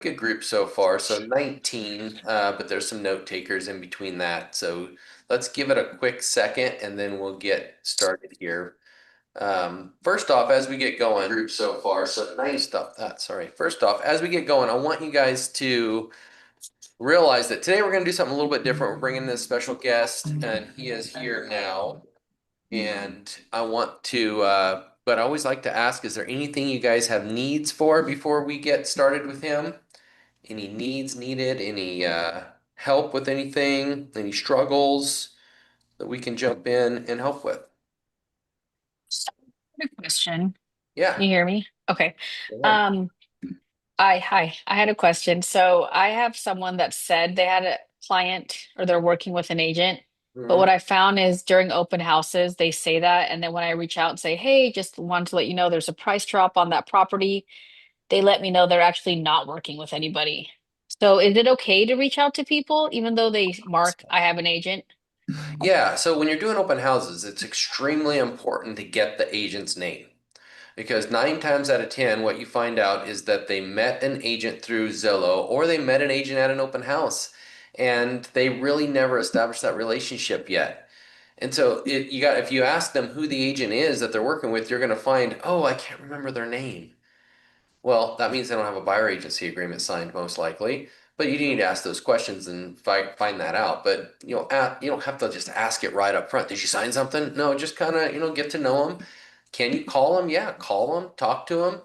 Good group so far. So 19, but there's some note takers in between that. So let's give it a quick second and then we'll get started here. First off, as we get going, group so far. So nice stuff. That sorry. First off, as we get going, I want you guys to realize that today we're going to do something a little bit different. We're bringing in this special guest, and he is here now. And I want to, but I always like to ask, is there anything you guys have needs for before we get started with him? Any needs needed? Any help with anything? Any struggles that we can jump in and help with? So, good question. Can Yeah. you hear me? Okay. Go ahead. Um, hi. I had a question. So I have someone that said they had a client or they're working with an agent. But Mhm. what I found is during open houses, they say that. And then when I reach out and say, hey, just wanted to let you know there's a price drop on that property, they let me know they're actually not working with anybody. So is it okay to reach out to people even though they mark I have an agent? Yeah, so when you're doing open houses, it's extremely important to get the agent's name because nine times out of 10, what you find out is that they met an agent through Zillow or they met an agent at an open house and they really never established that relationship yet. And so if you ask them who the agent is that they're working with, you're going to find, oh, I can't remember their name. Well, that means they don't have a buyer agency agreement signed, most likely. But you need to ask those questions and find that out. But you don't have to just ask it right up front. Did you sign something? No, just kind of get to know them. Can you call them? Yeah, call them, talk to them.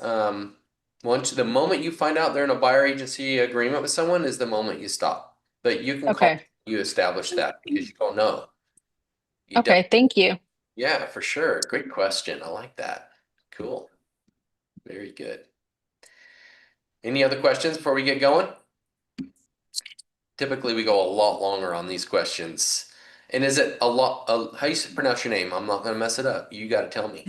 Um, once the moment you find out they're in a buyer agency agreement with someone is the moment you stop. But you can call Okay. you establish that because you don't know. You Okay. definitely, Thank you. yeah, for sure. Great question. I like that. Cool. Very good. Any other questions before we get going? Typically, we go a lot longer on these questions. And is it a lot? How you pronounce your name? I'm not going to mess it up. You got to tell me.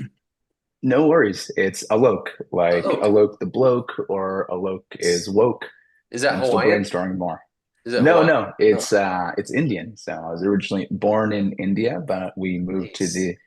No worries. It's Alok, like Alok. Alok the bloke, or Alok is woke. Is that I'm still Hawaiian? brainstorming more. Is it No, Hawaiian? no, Oh, it's Indian. So I was originally born in India, but we moved to nice. the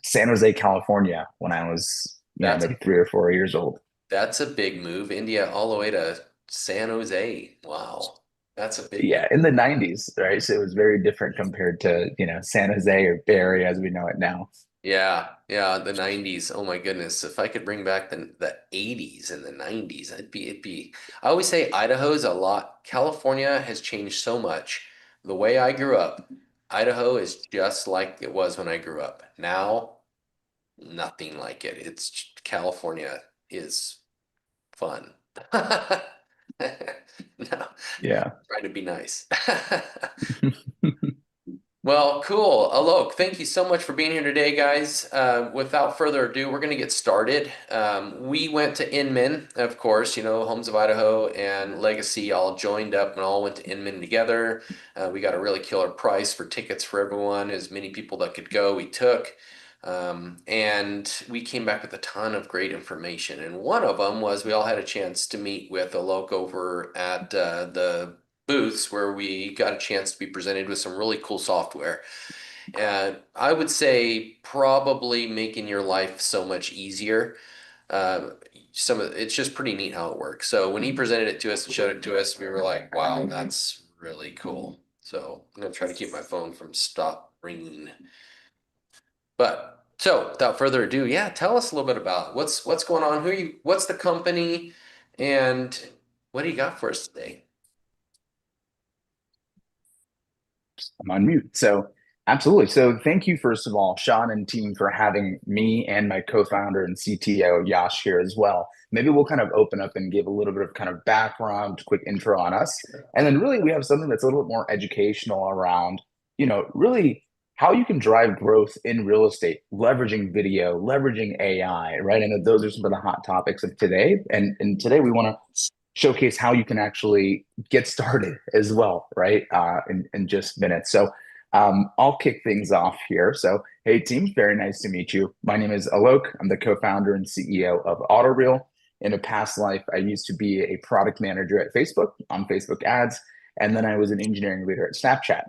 San Jose, California when I was, That's maybe 3 or 4 years old. that's a big move. India all the way to San Jose. Wow. That's a big move. Yeah, in the 90s, right? So it was very different compared to, San Jose or Bay Area as we know it now. Yeah, yeah, the 90s. Oh my goodness. If I could bring back the 80s and the 90s, it'd be I always say Idaho's a lot. California has changed so much. The way I grew up, Idaho is just like it was when I grew up. Now, nothing like it. It's California is fun. No, Yeah. try to be nice. Well, cool. Alok, thank you so much for being here today, guys. Without further ado, we're going to get started. We went to Inman, of course, Homes of Idaho and Legacy all joined up and all went to Inman together. We got a really killer price for tickets for everyone, as many people that could go, we took. And we came back with a ton of great information. And one of them was we all had a chance to meet with Alok over at the booths where we got a chance to be presented with some really cool software. And I would say probably making your life so much easier. Uh, it's just pretty neat how it works. So when he presented it to us and showed it to us, we were like, wow, that's really cool. So I'm gonna try to keep my phone from stop ringing. But so without further ado, yeah, tell us a little bit about what's going on. What's the company, and what do you got for us today? I'm on mute. So absolutely. So thank you, first of all, Sean and team, for having me and my co-founder and CTO Yash here as well. Maybe we'll kind of open up and give a little bit of kind of background, quick intro on us. And then really we have something that's a little bit more educational around, really how you can drive growth in real estate, leveraging video, leveraging AI, right? And those are some of the hot topics of today. And today we want to showcase how you can actually get started as well, right? In just minutes. So I'll kick things off here. So, hey, team, very nice to meet you. My name is Alok. I'm the co founder and CEO of Autoreeel. In a past life, I used to be a product manager at Facebook on Facebook ads, and then I was an engineering leader at Snapchat.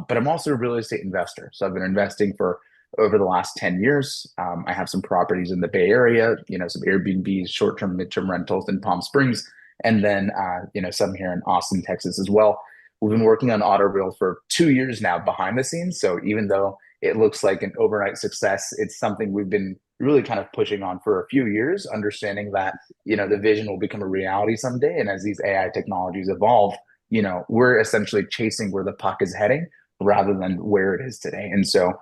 But I'm also a real estate investor. So I've been investing for over the last 10 years. I have some properties in the Bay Area, some Airbnbs, short term, mid term rentals in Palm Springs, and then some here in Austin, Texas as well. We've been working on AutoReel for 2 years now behind the scenes. So even though it looks like an overnight success, it's something we've been really kind of pushing on for a few years, understanding that the vision will become a reality someday. And as these AI technologies evolve, we're essentially chasing where the puck is heading rather than where it is today. And so,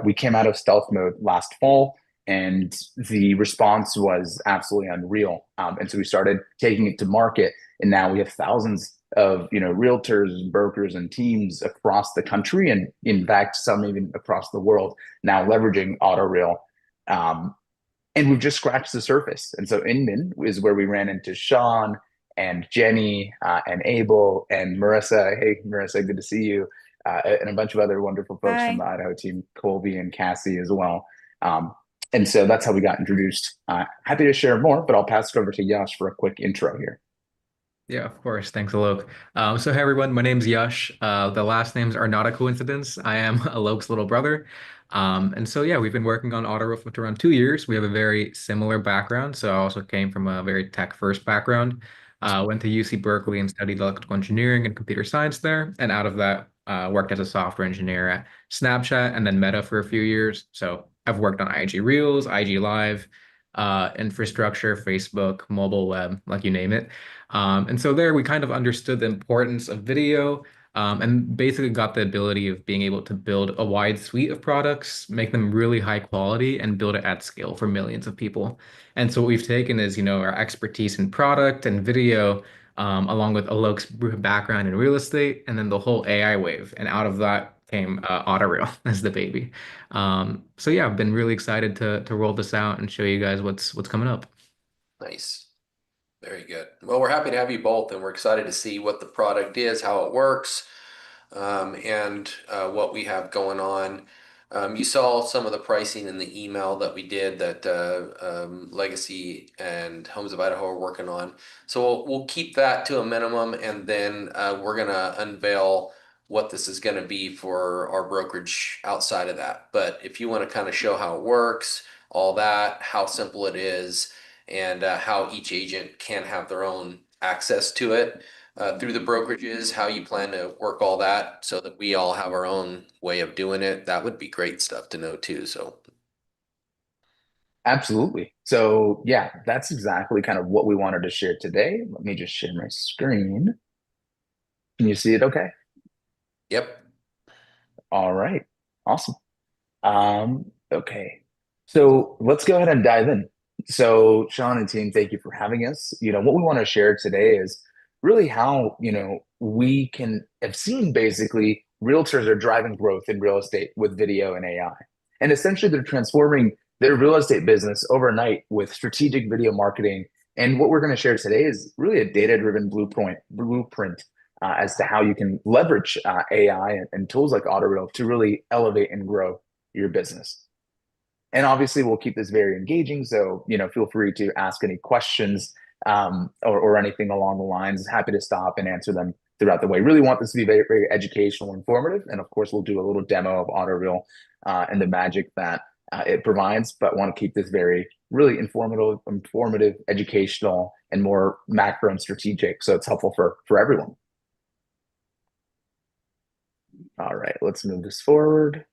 we came out of stealth mode last fall, and the response was absolutely unreal. And so we started taking it to market, and now we have thousands of realtors, brokers, and teams across the country, and in fact, some even across the world now leveraging AutoReel. Um, and we've just scratched the surface. And so Inman is where we ran into Sean and Jenny and Abel and Marissa. Hey, Marissa, good to see you. And a bunch of other wonderful folks from the Hi. Idaho team, Colby and Cassie as well. And so that's how we got introduced. Happy to share more, but I'll pass it over to Yash for a quick intro here. Yeah, of course. Thanks, Alok. So hey everyone, my name's Yash. The last names are not a coincidence. I am Alok's little brother. And so yeah, we've been working on Auto for around 2 years. We have a very similar background. So I also came from a very tech first background. Went to UC Berkeley and studied electrical engineering and computer science there. And out of that, worked as a software engineer at Snapchat and then Meta for a few years. So I've worked on IG Reels, IG Live, infrastructure, Facebook, mobile web, like you name it. And so there we kind of understood the importance of video, and basically got the ability of being able to build a wide suite of products, make them really high quality, and build it at scale for millions of people. And so what we've taken is, our expertise in product and video, along with Alok's background in real estate, and then the whole AI wave. And out of that came Autoreal as the baby. So yeah, I've been really excited to roll this out and show you guys what's coming up. Nice. Very good. Well, we're happy to have you both, and we're excited to see what the product is, how it works, and what we have going on. You saw some of the pricing in the email that we did that Legacy and Homes of Idaho are working on. So we'll keep that to a minimum, and then we're going to unveil what this is going to be for our brokerage outside of that. But if you want to kind of show how it works, all that, how simple it is, and how each agent can have their own access to it through the brokerages, how you plan to work all that so that we all have our own way of doing it. That would be great stuff to know too. So, Absolutely. So yeah, that's exactly kind of what we wanted to share today. Let me just share my screen. Can you see it okay? yep. All right. Awesome. Okay. So let's go ahead and dive in. So, Sean and team, thank you for having us. What we want to share today is really how, we can have seen basically realtors are driving growth in real estate with video and AI. And essentially they're transforming their real estate business overnight with strategic video marketing. And what we're going to share today is really a data-driven blueprint as to how you can leverage AI and tools like AutoReel to really elevate and grow your business. And obviously, we'll keep this very engaging. So, feel free to ask any questions or anything along the lines. Happy to stop and answer them throughout the way. Really want this to be very, very educational, informative. And of course, we'll do a little demo of AutoReel and the magic that it provides, but want to keep this very, really informative, educational, and more macro and strategic. So it's helpful for everyone. All right, let's move this forward.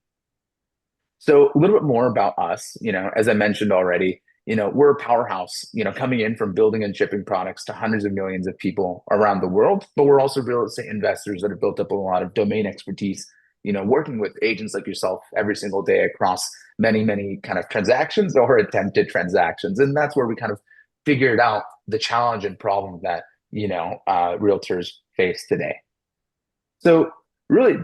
So a little bit more about us, as I mentioned already, we're a powerhouse, coming in from building and shipping products to hundreds of millions of people around the world, but we're also real estate investors that have built up a lot of domain expertise, working with agents like yourself every single day across many, many kind of transactions or attempted transactions. And that's where we kind of figured out the challenge and problem that, realtors face today. So really,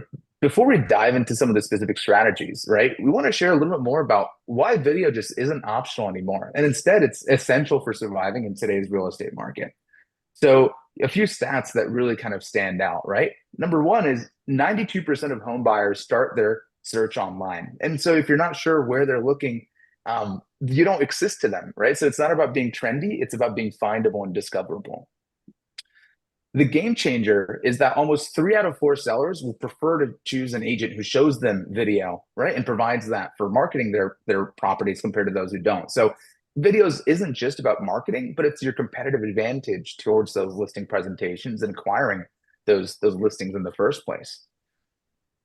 before we dive into some of the specific strategies, right, we want to share a little bit more about why video just isn't optional anymore. And instead, it's essential for surviving in today's real estate market. So a few stats that really kind of stand out, right? Number one is 92% of home buyers start their search online. And so if you're not sure where they're looking, you don't exist to them, right? So it's not about being trendy, it's about being findable and discoverable. The game changer is that almost 3 out of 4 sellers will prefer to choose an agent who shows them video, right? And provides that for marketing their properties compared to those who don't. So videos isn't just about marketing, but it's your competitive advantage towards those listing presentations and acquiring those listings in the first place.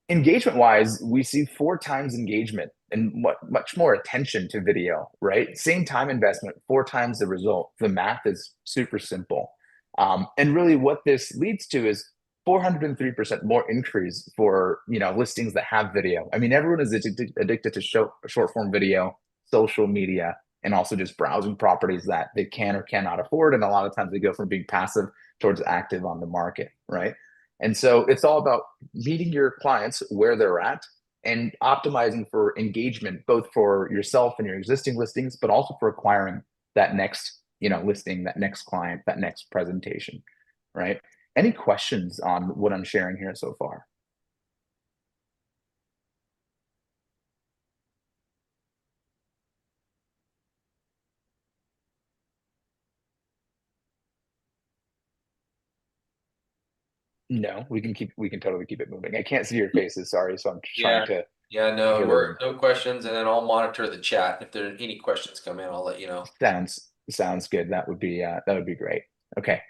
Engagement wise, we see 4 times engagement and much more attention to video, right? Same time investment, 4 times the result. The math is super simple. And really what this leads to is 403% more increase for, listings that have video. I mean, everyone is addicted to short form video, social media, and also just browsing properties that they can or cannot afford. And a lot of times they go from being passive towards active on the market, right? And so it's all about meeting your clients where they're at and optimizing for engagement, both for yourself and your existing listings, but also for acquiring that next, listing, that next client, that next presentation, right? Any questions on what I'm sharing here so far? No, we can totally keep it moving. I can't see your faces, sorry, so I'm trying Yeah. to Yeah, no, hear the we're room. no questions, and then I'll monitor the chat. If there are any questions come in, I'll let you know. Sounds good. That would be great. Okay.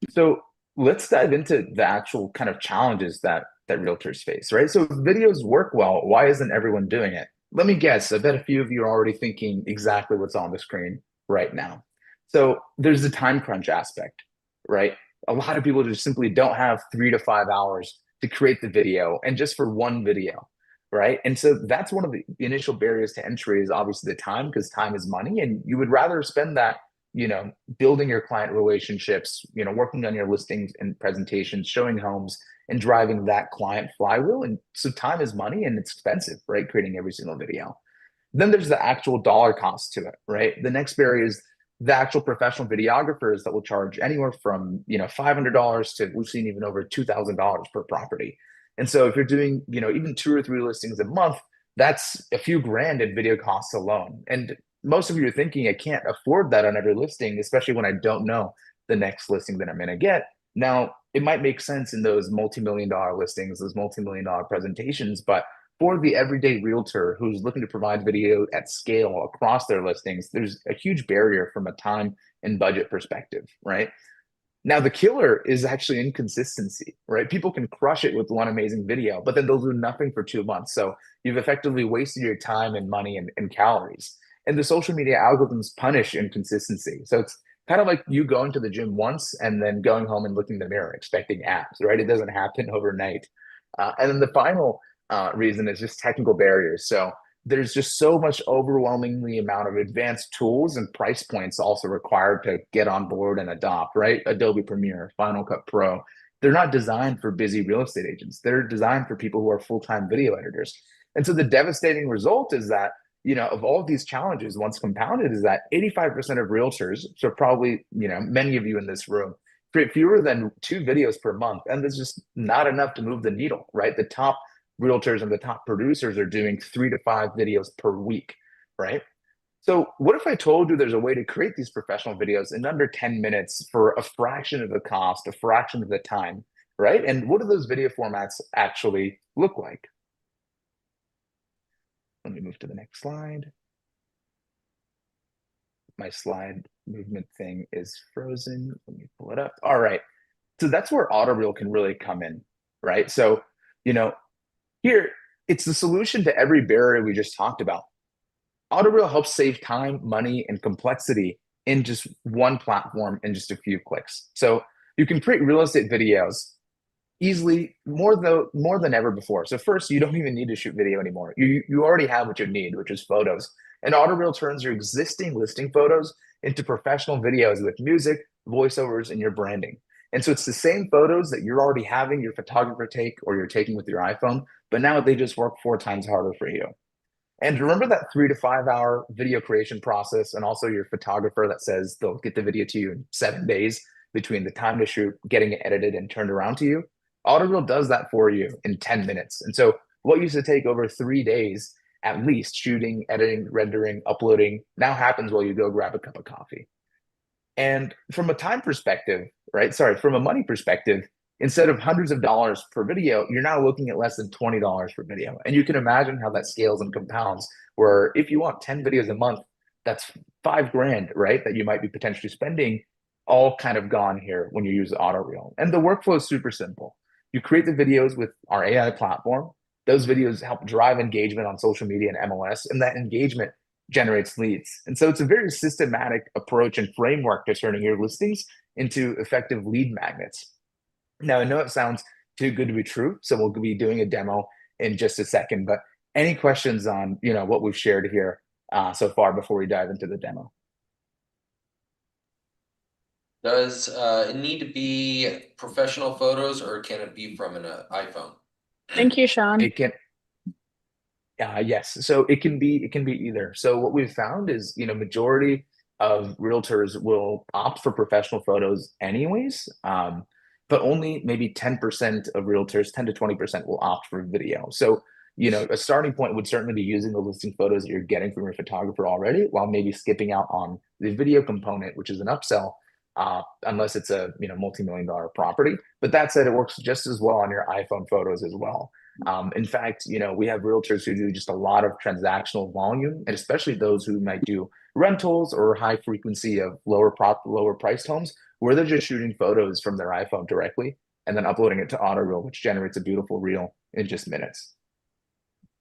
So let's dive into the actual kind of challenges that realtors face, right? So if videos work well, why isn't everyone doing it? Let me guess. I bet a few of you are already thinking exactly what's on the screen right now. So there's the time crunch aspect, right? A lot of people just simply don't have 3 to 5 hours to create the video and just for one video, right? And so that's one of the initial barriers to entry is obviously the time because time is money, and you would rather spend that, building your client relationships, working on your listings and presentations, showing homes, and driving that client flywheel. And so time is money, and it's expensive, right? Creating every single video. Then there's the actual dollar cost to it, right? The next barrier is the actual professional videographers that will charge anywhere from $500 to we've seen even over $2,000 per property. And so if you're doing even 2 or 3 listings a month, that's a few grand in video costs alone. And most of you are thinking I can't afford that on every listing, especially when I don't know the next listing that I'm going to get. Now it might make sense in those multi-million dollar listings, those multi-million dollar presentations, but for the everyday realtor who's looking to provide video at scale across their listings, there's a huge barrier from a time and budget perspective, right? Now, the killer is actually inconsistency, right? People can crush it with one amazing video, but then they'll do nothing for 2 months. So you've effectively wasted your time and money and calories. And the social media algorithms punish inconsistency. So it's kind of like you going to the gym once and then going home and looking in the mirror expecting abs, right? It doesn't happen overnight. And then the final reason is just technical barriers. So there's just so much overwhelmingly amount of advanced tools and price points also required to get on board and adopt, right? Adobe Premiere, Final Cut Pro. They're not designed for busy real estate agents. They're designed for people who are full-time video editors. And so the devastating result is that, of all of these challenges, once compounded, is that 85% of realtors, so probably, many of you in this room, create fewer than 2 videos per month. And there's just not enough to move the needle, right? The top realtors and the top producers are doing 3 to 5 videos per week, right? So, what if I told you there's a way to create these professional videos in under 10 minutes for a fraction of the cost, a fraction of the time, right? And what do those video formats actually look like? Let me move to the next slide. My slide movement thing is frozen. Let me pull it up. All right. So that's where AutoReel can really come in, right? So, you know, here it's the solution to every barrier we just talked about. AutoReel helps save time, money, and complexity in just one platform in just a few clicks. So you can create real estate videos easily more than ever before. So first, you don't even need to shoot video anymore. You already have what you need, which is photos. And AutoReel turns your existing listing photos into professional videos with music, voiceovers, and your branding. And so it's the same photos that you're already having your photographer take or you're taking with your iPhone, but now they just work 4 times harder for you. And remember that 3 to 5 hour video creation process, and also your photographer that says they'll get the video to you in 7 days between the time to shoot, getting it edited, and turned around to you. AutoReel does that for you in 10 minutes. And so, what used to take over 3 days at least, shooting, editing, rendering, uploading, now happens while you go grab a cup of coffee. And from a time perspective, right? Sorry, from a money perspective, instead of hundreds of dollars per video, you're now looking at less than $20 per video. And you can imagine how that scales and compounds, where if you want 10 videos a month, that's 5 grand, right? That you might be potentially spending, all kind of gone here when you use Autoreel. And the workflow is super simple. You create the videos with our AI platform. Those videos help drive engagement on social media and MLS, and that engagement generates leads. And so it's a very systematic approach and framework to turning your listings into effective lead magnets. Now, I know it sounds too good to be true, so we'll be doing a demo in just a second, but any questions on, what we've shared here so far before we dive into the demo? Does it need to be professional photos or can it be from an iPhone? Thank you, Sean. It can Yes. So it can be either. So what we've found is, majority of realtors will opt for professional photos anyways. But only maybe 10% of realtors, 10 to 20% will opt for video. So, a starting point would certainly be using the listing photos that you're getting from your photographer already, while maybe skipping out on the video component, which is an upsell, unless it's a, multi-million dollar property. But that said, it works just as well on your iPhone photos as well. In fact, we have realtors who do just a lot of transactional volume, and especially those who might do rentals or high frequency of lower priced homes, where they're just shooting photos from their iPhone directly and then uploading it to AutoReel, which generates a beautiful reel in just minutes.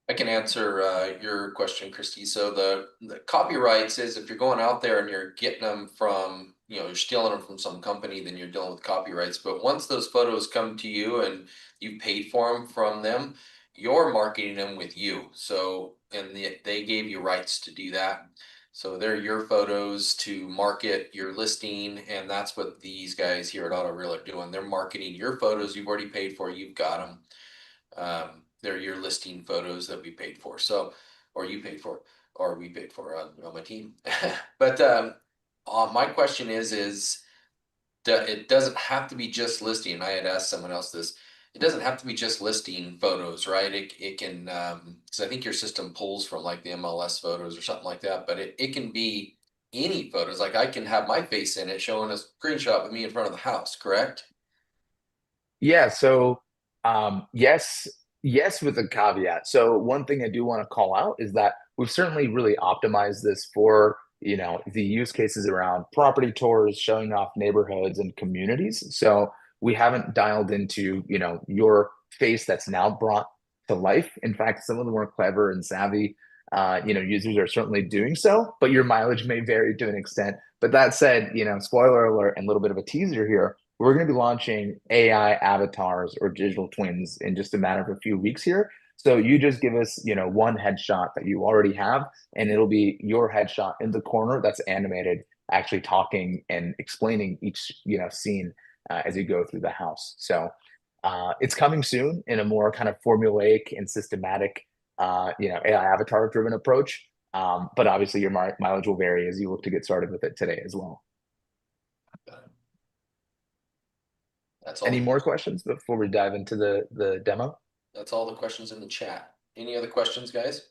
I can answer your question, Christy. So the copyright says if you're going out there and you're getting them from, you're stealing them from some company, then you're dealing with copyrights. But once those photos come to you and you paid for them from them, you're marketing them with you. So, and they gave you rights to do that. So they're your photos to market your listing, and that's what these guys here at AutoReel are doing. They're marketing your photos you've already paid for. You've got them. They're your listing photos that we paid for. So, or you paid for, or we paid for on my team. But my question is it doesn't have to be just listing. I had asked someone else this. It doesn't have to be just listing photos, right? It can, because I think your system pulls from like the MLS photos or something like that, but it can be any photos. Like I can have my face in it showing a screenshot of me in front of the house, correct? Yeah, so yes, yes, with a caveat. So one thing I do want to call out is that we've certainly really optimized this for, the use cases around property tours, showing off neighborhoods and communities. So we haven't dialed into, your face that's now brought to life. In fact, some of the more clever and savvy users are certainly doing so, but your mileage may vary to an extent. But that said, spoiler alert and a little bit of a teaser here, we're going to be launching AI avatars or digital twins in just a matter of a few weeks here. So you just give us, one headshot that you already have, and it'll be your headshot in the corner that's animated, actually talking and explaining each, scene as you go through the house. So it's coming soon in a more kind of formulaic and systematic, AI avatar driven approach. But obviously your mileage will vary as you look to get started with it today as well. That's all. Any more questions before we dive into the demo? That's all the questions in the chat. Any other questions, guys?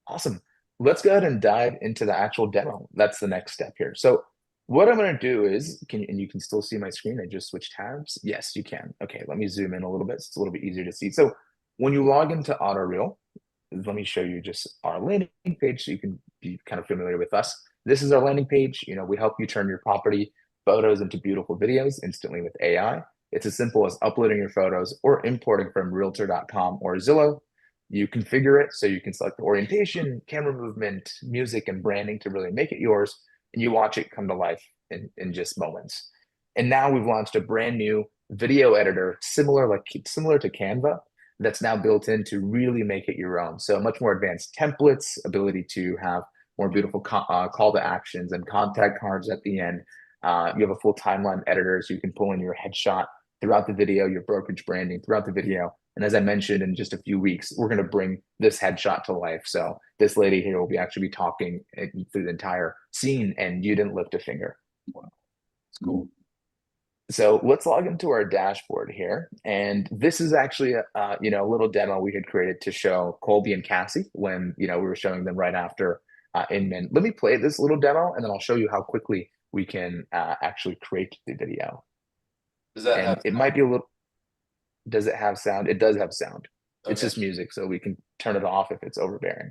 Awesome. Let's go ahead and dive into the actual demo. That's the next step here. So what I'm going to do is, and you can still see my screen. I just switched tabs. Yes, you can. Okay, let me zoom in a little bit. So it's a little bit easier to see. So when you log into AutoReel, let me show you just our landing page so you can be kind of familiar with us. This is our landing page. We help you turn your property photos into beautiful videos instantly with AI. It's as simple as uploading your photos or importing from realtor.com or Zillow. You configure it so you can select the orientation, camera movement, music, and branding to really make it yours, and you watch it come to life in just moments. And now we've launched a brand new video editor, similar to Canva, that's now built in to really make it your own. So much more advanced templates, ability to have more beautiful call to actions and contact cards at the end. You have a full timeline editor, so you can pull in your headshot throughout the video, your brokerage branding throughout the video. And as I mentioned, in just a few weeks, we're going to bring this headshot to life. So this lady here will actually be talking through the entire scene, and you didn't lift a finger. Wow, it's cool. So let's log into our dashboard here. And this is actually a little demo we had created to show Colby and Cassie when, we were showing them right after Inman. Let me play this little demo, and then I'll show you how quickly we can actually create the video. Does that And have it might be a little, does it have sound? It does have sound. It's Okay. just music, so we can turn it off if it's overbearing.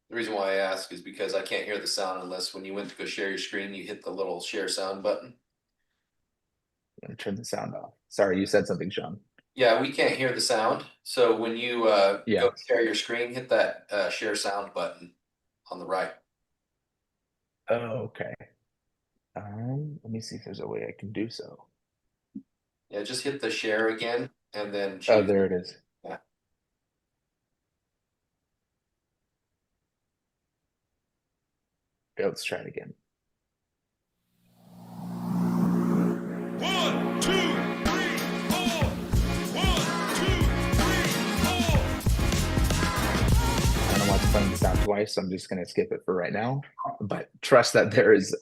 The reason why I ask is because I can't hear the sound unless when you went to go share your screen, you hit the little share sound button. I'm gonna turn the sound off. Sorry, you said something, Sean. Yeah, we can't hear the sound. So when you go Yes. share your screen, hit that share sound button on the right. Oh, okay. Let me see if there's a way I can do so. Yeah, just hit the share again and then Oh, choose. there it is. Yeah. Okay, let's try it again. 1, 2, 3, 4. 1, 2, 3, 4. I don't want to playing the sound twice, so I'm just going to skip it for right now. But trust that there is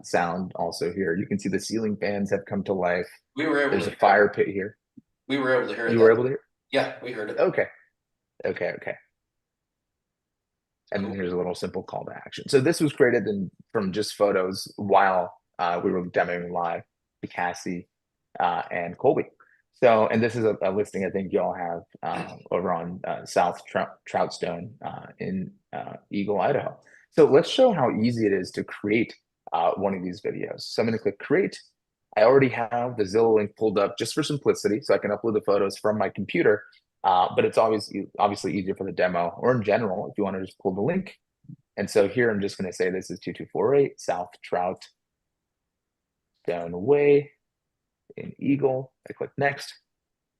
sound also here. You can see the ceiling fans have come to life. We were able There's to a hear it. fire pit here. We were able to hear it You were that. able to hear? Yeah, we heard it. Okay, okay. And then Cool. here's a little simple call to action. So this was created from just photos while we were demoing live to Cassie and Colby. So, and this is a listing I think y'all have over on South Troutstone in Eagle, Idaho. So let's show how easy it is to create one of these videos. So I'm going to click create. I already have the Zillow link pulled up just for simplicity, so I can upload the photos from my computer. But it's always obviously easier for the demo or in general if you want to just pull the link. And so here I'm just going to say this is 2248 South Trout Down Way in Eagle. I click next.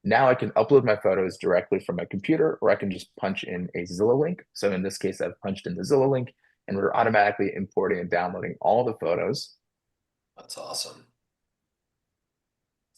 Now I can upload my photos directly from my computer, or I can just punch in a Zillow link. So in this case, I've punched in the Zillow link, and we're automatically importing and downloading all the photos. That's awesome.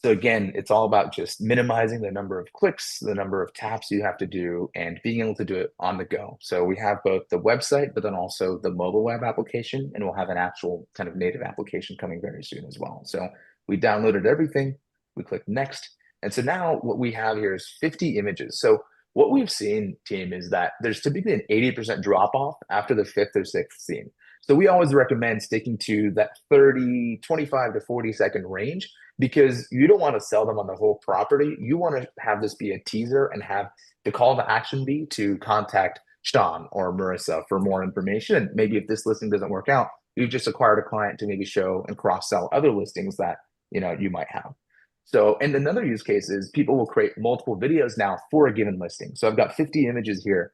So again, it's all about just minimizing the number of clicks, the number of taps you have to do, and being able to do it on the go. So we have both the website, but then also the mobile web application, and we'll have an actual kind of native application coming very soon as well. So we downloaded everything, we click next. And so now what we have here is 50 images. So what we've seen, team, is that there's typically an 80% drop off after the fifth or sixth scene. So we always recommend sticking to that 30, 25 to 40-second range because you don't want to sell them on the whole property. You want to have this be a teaser and have the call to action be to contact Sean or Marissa for more information. And maybe if this listing doesn't work out, you've just acquired a client to maybe show and cross sell other listings that you might have. So, and another use case is people will create multiple videos now for a given listing. So I've got 50 images here.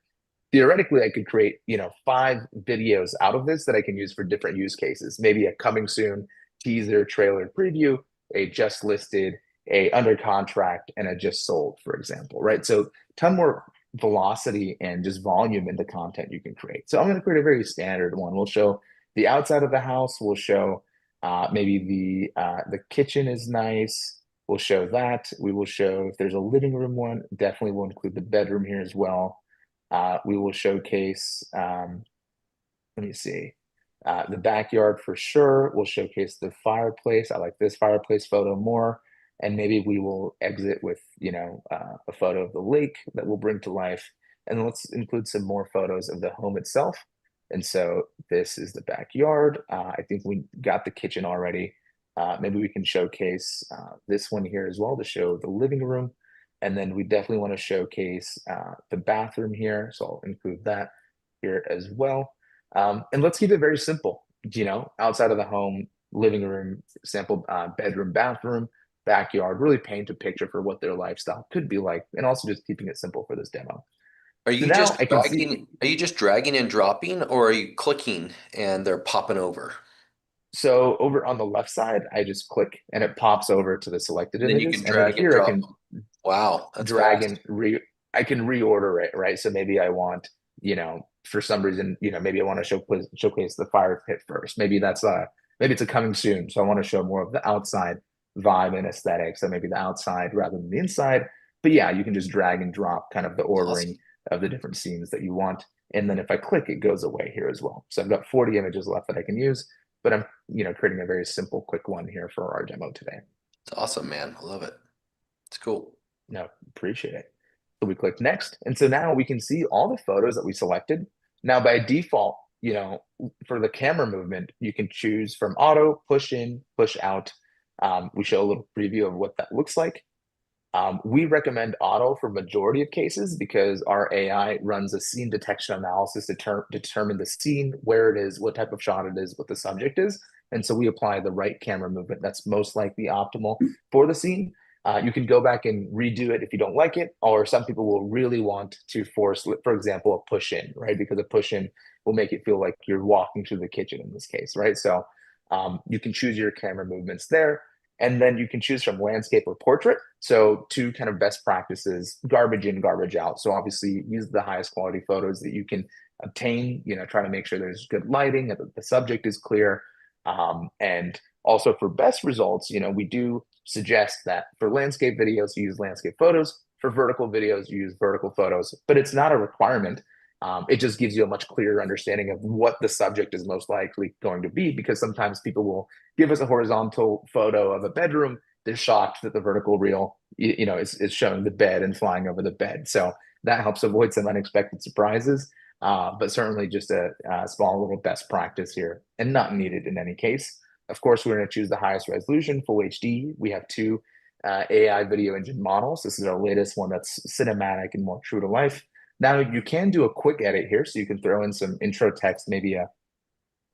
Theoretically, I could create, 5 videos out of this that I can use for different use cases. Maybe a coming soon teaser, trailer, preview, a just listed, a under contract, and a just sold, for example, right? So ton more velocity and just volume in the content you can create. So I'm going to create a very standard one. We'll show the outside of the house. We'll show maybe the kitchen is nice. We'll show that. We will show if there's a living room one. Definitely will include the bedroom here as well. We will showcase, let me see, the backyard for sure. We'll showcase the fireplace. I like this fireplace photo more. And maybe we will exit with, a photo of the lake that we'll bring to life. And let's include some more photos of the home itself. And so this is the backyard. I think we got the kitchen already. Maybe we can showcase this one here as well to show the living room. And then we definitely want to showcase the bathroom here. So I'll include that here as well. And let's keep it very simple, outside of the home, living room, sample bedroom, bathroom, backyard, really paint a picture for what their lifestyle could be like. And also just keeping it simple for this demo. So now I can see, Are you just dragging and dropping or are you clicking and they're popping over? so over on the left side, I just click and it pops over to the selected And then you images. can And then drag and here I drop can them. Wow, that's drag fast. and I can reorder it, right? So maybe I want, for some reason, maybe I want to showcase the fire pit first. Maybe it's a coming soon. So I want to show more of the outside vibe and aesthetic. So maybe the outside rather than the inside. But yeah, you can just drag and drop kind of the That's awesome. ordering of the different scenes that you want. And then if I click, it goes away here as well. So I've got 40 images left that I can use, but I'm, creating a very simple, quick one here for our demo today. It's awesome, man. I love it. It's cool. No, appreciate it. So we click next. And so now we can see all the photos that we selected. Now by default, for the camera movement, you can choose from auto, push in, push out. We show a little preview of what that looks like. We recommend auto for majority of cases because our AI runs a scene detection analysis to determine the scene, where it is, what type of shot it is, what the subject is. And so we apply the right camera movement that's most likely optimal for the scene. You can go back and redo it if you don't like it, or some people will really want to force, for example, a push in, right? Because a push in will make it feel like you're walking through the kitchen in this case, right? So you can choose your camera movements there. And then you can choose from landscape or portrait. So two kind of best practices, garbage in, garbage out. So obviously use the highest quality photos that you can obtain, try to make sure there's good lighting, that the subject is clear. And also for best results, we do suggest that for landscape videos, you use landscape photos. For vertical videos, you use vertical photos, but it's not a requirement. It just gives you a much clearer understanding of what the subject is most likely going to be, because sometimes people will give us a horizontal photo of a bedroom. They're shocked that the vertical reel, is showing the bed and flying over the bed. So that helps avoid some unexpected surprises. But certainly just a small little best practice here and not needed in any case. Of course, we're going to choose the highest resolution, full HD. We have two AI video engine models. This is our latest one that's cinematic and more true to life. Now you can do a quick edit here, so you can throw in some intro text, maybe a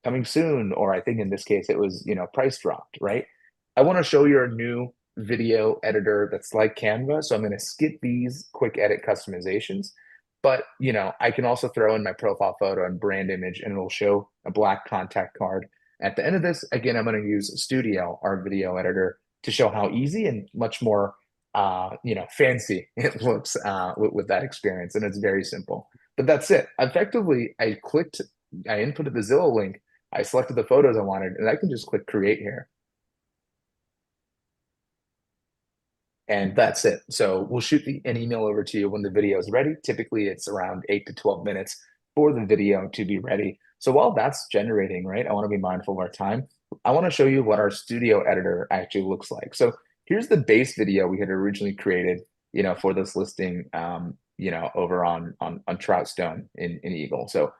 coming soon, or I think in this case it was, price dropped, right? I want to show you a new video editor that's like Canva. So I'm going to skip these quick edit customizations. But, I can also throw in my profile photo and brand image, and it'll show a black contact card. At the end of this, again, I'm going to use Studio, our video editor, to show how easy and much more, fancy it looks with that experience. And it's very simple. But that's it. Effectively, I inputted the Zillow link, I selected the photos I wanted, and I can just click create here. And that's it. So we'll shoot an email over to you when the video is ready. Typically, it's around 8 to 12 minutes for the video to be ready. So while that's generating, right, I want to be mindful of our time. I want to show you what our studio editor actually looks like. So here's the base video we had originally created, for this listing, over on Troutstone in Eagle. So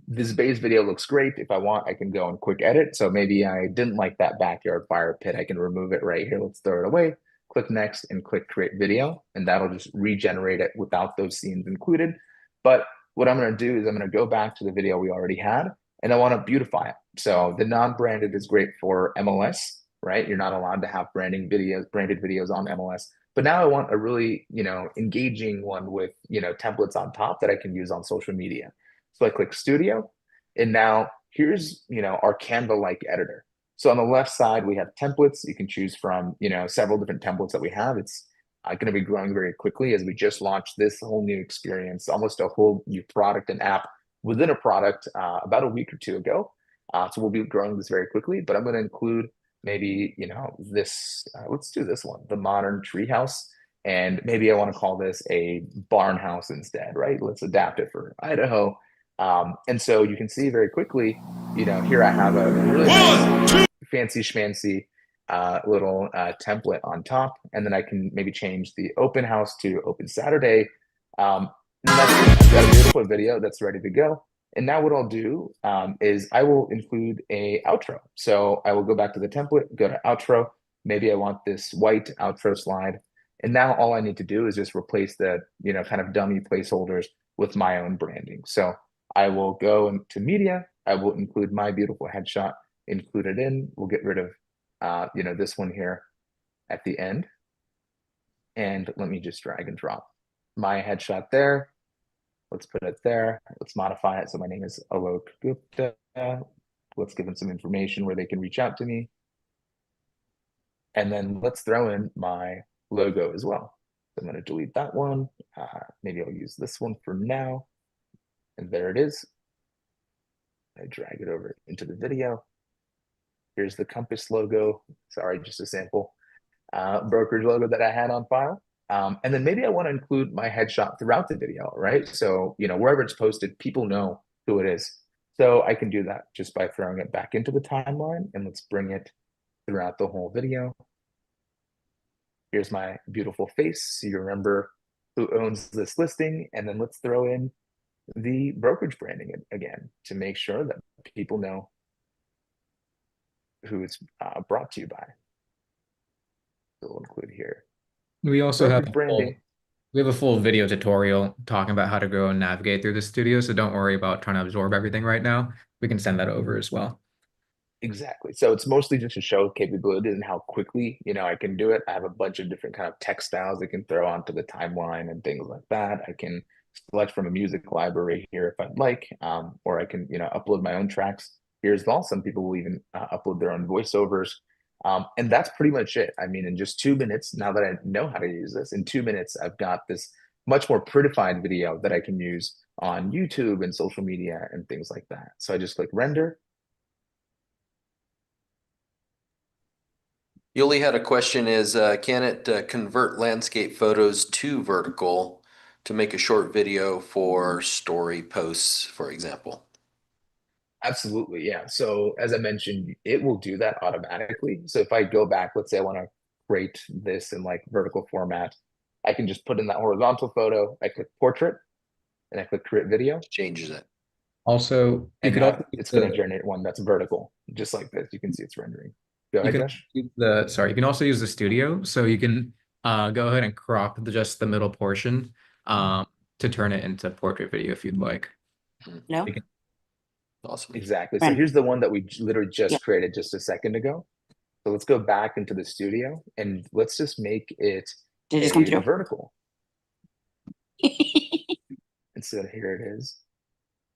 this base video looks great. If I want, I can go and quick edit. So maybe I didn't like that backyard fire pit. I can remove it right here. Let's throw it away. Click next and click create video, and that'll just regenerate it without those scenes included. But what I'm going to do is I'm going to go back to the video we already had, and I want to beautify it. So the non-branded is great for MLS, right? You're not allowed to have branded videos on MLS. But now I want a really, engaging one with, templates on top that I can use on social media. So I click Studio, and now here's, our Canva-like editor. So on the left side, we have templates. You can choose from, several different templates that we have. It's going to be growing very quickly as we just launched this whole new experience, almost a whole new product and app within a product about a week or two ago. So we'll be growing this very quickly, but I'm going to include maybe, this, let's do this one, the modern treehouse. And maybe I want to call this a barn house instead, right? Let's adapt it for Idaho. And so you can see very quickly, here I have a really nice fancy schmancy little template on top. And then I can maybe change the open house to open Saturday. And that's it. I've got a beautiful video that's ready to go. And now what I'll do is I will include a outro. So I will go back to the template, go to outro. Maybe I want this white outro slide. And now all I need to do is just replace the, kind of dummy placeholders with my own branding. So I will go into media. I will include my beautiful headshot, include it in. We'll get rid of, this one here at the end. And let me just drag and drop my headshot there. Let's put it there. Let's modify it. So my name is Alok Gupta. Let's give them some information where they can reach out to me. And then let's throw in my logo as well. So I'm going to delete that one. Maybe I'll use this one for now. And there it is. I drag it over into the video. Here's the Compass logo. Sorry, just a sample brokerage logo that I had on file. And then maybe I want to include my headshot throughout the video, right? So, wherever it's posted, people know who it is. So I can do that just by throwing it back into the timeline, and let's bring it throughout the whole video. Here's my beautiful face. So you remember who owns this listing, and then let's throw in the brokerage branding again to make sure that people know who it's brought to you by. So we'll include here We also have Perfect a full branding. we have a full video tutorial talking about how to go and navigate through the studio, so don't worry about trying to absorb everything right now. We can send that over as well. Exactly. So it's mostly just to show capabilities and how quickly, I can do it. I have a bunch of different kind of text styles I can throw onto the timeline and things like that. I can select from a music library here if I'd like, or I can, upload my own tracks here as well. Some people will even upload their own voiceovers. And that's pretty much it. I mean, in just 2 minutes, now that I know how to use this, in 2 minutes, I've got this much more prettified video that I can use on YouTube and social media and things like that. So I just click render. Yuli had a question is, can it convert landscape photos to vertical to make a short video for story posts, for example? Absolutely, yeah. So as I mentioned, it will do that automatically. So if I go back, let's say I want to create this in like vertical format, I can just put in that horizontal photo. I click portrait and I click create video, Changes it. Also, you and could also now use it's going to generate one that's vertical, just like this. You can see it's rendering. Go you ahead, can Josh. use you can also use the studio, so you can go ahead and crop just the middle portion um to turn it into portrait video if you'd like. Mhm. No? You can, Awesome. Exactly. So Render. here's the one that we literally Yeah. just created just a second ago. So let's go back into the studio and let's just make it Did it just come a through? vertical. And so here it is.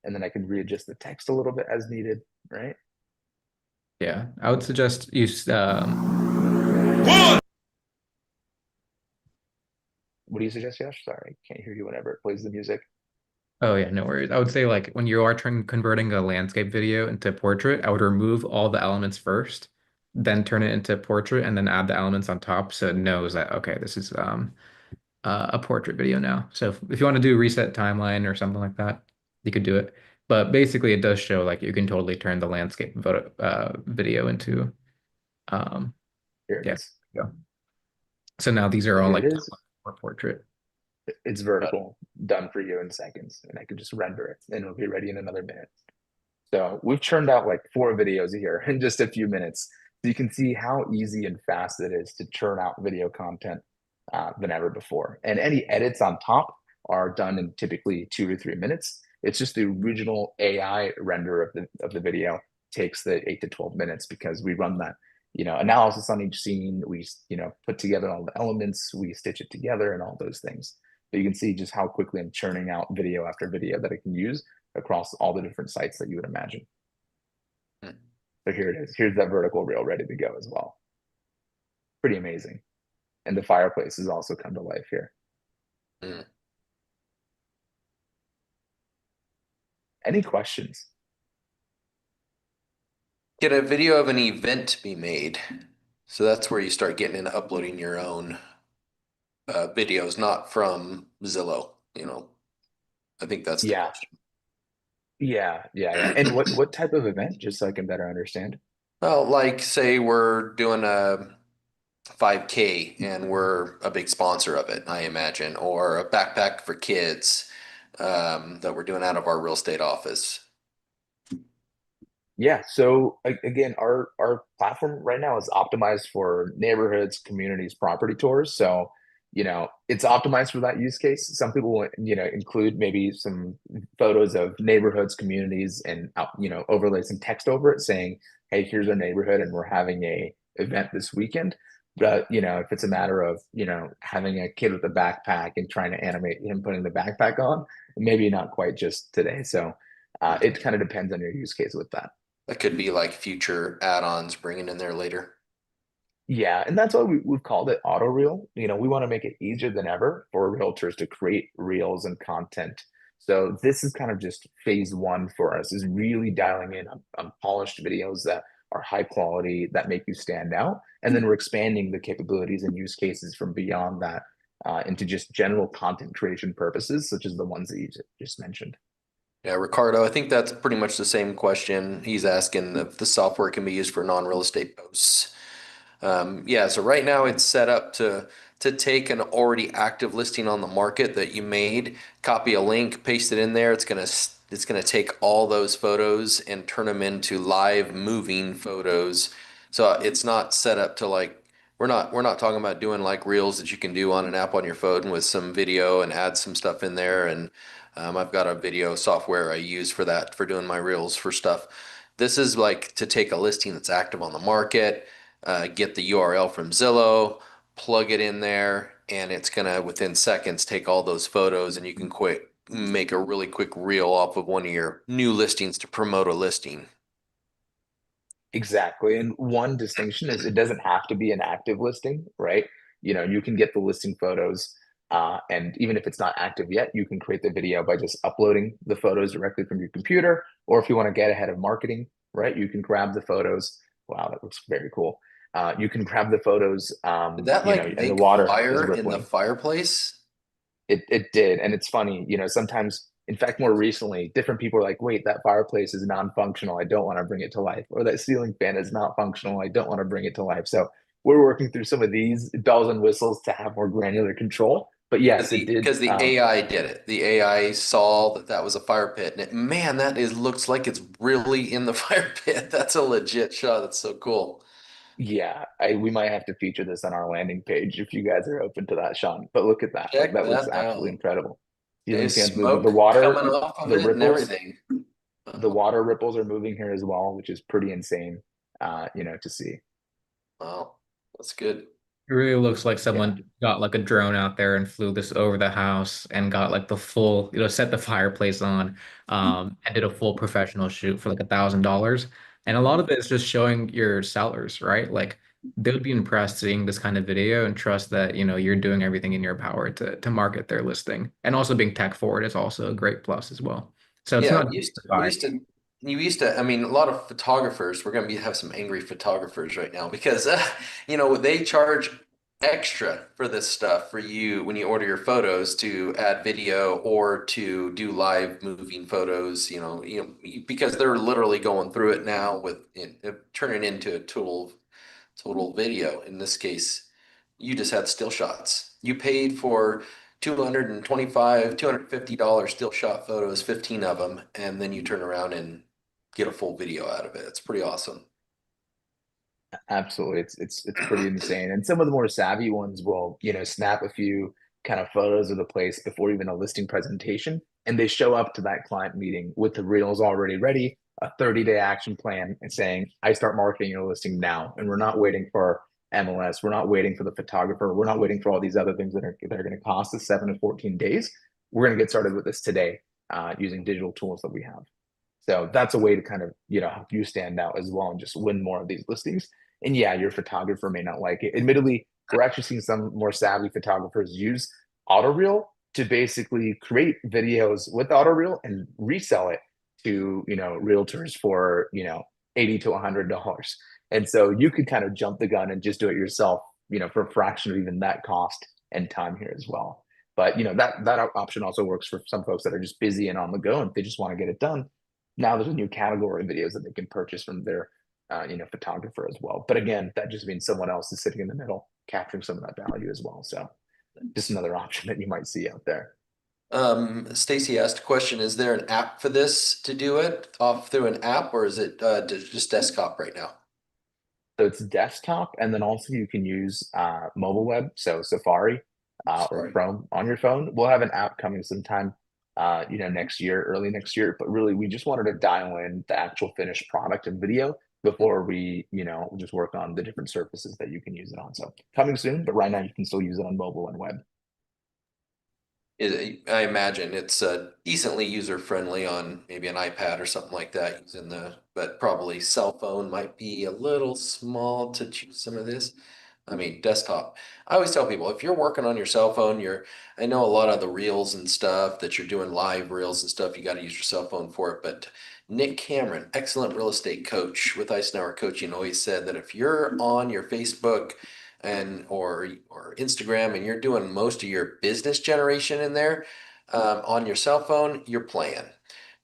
And then I can readjust the text a little bit as needed, right? yeah, I would suggest use One. What do you suggest, Josh? Sorry, can't hear you whenever it plays the music. oh yeah, no worries. I would say like when you are trying converting a landscape video into portrait, I would remove all the elements first, then turn it into portrait, and then add the elements on top so it knows that okay, this is a portrait video now. So if you want to do reset timeline or something like that, you could do it. But basically, it does show like you can totally turn the landscape video into um Here it yeah. is. Yeah. So now these are So all here like it is. for portrait. It's vertical, done for you in seconds. And I can just render it and it'll be ready in another minute. So we've churned out like 4 videos here in just a few minutes. So you can see how easy and fast it is to churn out video content than ever before. And any edits on top are done in typically 2 to 3 minutes. It's just the original AI render of the video takes the 8 to 12 minutes because we run that, analysis on each scene. We, put together all the elements, we stitch it together and all those things. So you can see just how quickly I'm churning out video after video that I can use across all the different sites that you would imagine. Hmm. So here it is. Here's that vertical reel ready to go as well. Pretty amazing. And the fireplace has also come to life here. Mm. Any questions? Can a video of an event be made? So that's where you start getting into uploading your own videos, not from Zillow, I think that's the Yeah, question. yeah. And what type of event, just so I can better understand? Well, like say we're doing a 5K and we're a big sponsor of it, I imagine, or a backpack for kids that we're doing out of our real estate office. Yeah, so again, our platform right now is optimized for neighborhoods, communities, property tours. So, it's optimized for that use case. Some people will, include maybe some photos of neighborhoods, communities, and overlay some text over it saying, "Hey, here's our neighborhood, and we're having a event this weekend." But if it's a matter of having a kid with a backpack and trying to animate him putting the backpack on, maybe not quite just today. So, it kind of depends on your use case with that. That could be like future add-ons bringing in there later. Yeah, and that's why we've called it AutoReel. We want to make it easier than ever for realtors to create reels and content. So this is kind of just phase one for us, is really dialing in on polished videos that are high quality, that make you stand out. And then we're expanding the capabilities and use cases from beyond that into just general content creation purposes, such as the ones that you just mentioned. Yeah, Ricardo, I think that's pretty much the same question. He's asking if the software can be used for non-real estate posts. Yeah, so right now it's set up to take an already active listing on the market that you made, copy a link, paste it in there. It's gonna take all those photos and turn them into live moving photos. So it's not set up to like we're not talking about doing like reels that you can do on an app on your phone with some video and add some stuff in there. And I've got a video software I use for that for doing my reels for stuff. This is like to take a listing that's active on the market, get the URL from Zillow, plug it in there, and it's gonna within seconds take all those photos, and you can quick make a really quick reel off of one of your new listings to promote a listing. Exactly. And one distinction is it doesn't have to be an active listing, right? You can get the listing photos, and even if it's not active yet, you can create the video by just uploading the photos directly from your computer. Or if you want to get ahead of marketing, right, you can grab the photos. Wow, that looks very cool. You can grab the photos, Did that like and the make water is fire in the rippling. fireplace? It did, and it's funny, sometimes, in fact, more recently, different people are like, "Wait, that fireplace is non-functional. I don't want to bring it to life," or "That ceiling fan is not functional. I don't want to bring it to life." So we're working through some of these bells and whistles to have more granular control. But Because yes, it the did. because the AI did it. The AI saw that that was a fire pit, and man, that is looks like it's really in the fire pit. That's a legit shot. That's so cool. Yeah, we might have to feature this on our landing page if you guys are open to that, Sean. But look at that. Like Check that looks that absolutely out. incredible. Ceiling There's fans moving. The smoke coming water, off of the it and ripples, everything. the Wow. water ripples are moving here as well, which is pretty insane, to see. Wow. That's good. It really looks like Yeah. someone got like a drone out there and flew this over the house and got like the full, set the fireplace on, and did a full professional shoot for like $1,000. And a lot of it is just showing your sellers, right? Like they would be impressed seeing this kind of video and trust that, you're doing everything in your power to market their listing. And also being tech forward is also a great plus as well. So it's Yeah, not we used to, we justified. used to, you used to, I mean, a lot of photographers, we're going to be have some angry photographers right now because, they charge extra for this stuff for you when you order your photos to add video or to do live moving photos, because they're literally going through it now turning into a total video. In this case, you just had still shots. You paid for 225, $250 still shot photos, 15 of them, and then you turn around and get a full video out of it. It's pretty awesome. Absolutely. It's pretty insane. And some of the more savvy ones will, snap a few kind of photos of the place before even a listing presentation. And they show up to that client meeting with the reels already ready, a 30-day action plan, and saying, I start marketing your listing now. And we're not waiting for MLS. We're not waiting for the photographer. We're not waiting for all these other things that are going to cost us 7 to 14 days. We're going to get started with this today, using digital tools that we have. So that's a way to kind of, help you stand out as well and just win more of these listings. And yeah, your photographer may not like it. Admittedly, we're actually seeing some more savvy photographers use AutoReel to basically create videos with AutoReel and resell it to, realtors for, 80 to $100. And so you could kind of jump the gun and just do it yourself, for a fraction of even that cost and time here as well. But that option also works for some folks that are just busy and on the go, and if they just want to get it done, now there's a new category of videos that they can purchase from their photographer as well. But again, that just means someone else is sitting in the middle, capturing some of that value as well. So just another option that you might see out there. Stacy asked a question, is there an app for this to do it off through an app or is it just desktop right now? So it's desktop, and then also you can use mobile web, so Safari, or Sorry. Chrome on your phone. We'll have an app coming sometime, next year, early next year. But really, we just wanted to dial in the actual finished product and video before we, just work on the different surfaces that you can use it on. So coming soon, but right now you can still use it on mobile and web. I imagine it's decently user friendly on maybe an iPad or something like that using but probably cell phone might be a little small to choose some of this. I mean, desktop. I always tell people if you're working on your cell phone, I know a lot of the reels and stuff that you're doing live reels and stuff, you got to use your cell phone for it. But Nick Cameron, excellent real estate coach with Eisenhower Coaching, always said that if you're on your Facebook and or Instagram and you're doing most of your business generation in there on your cell phone, you're playing.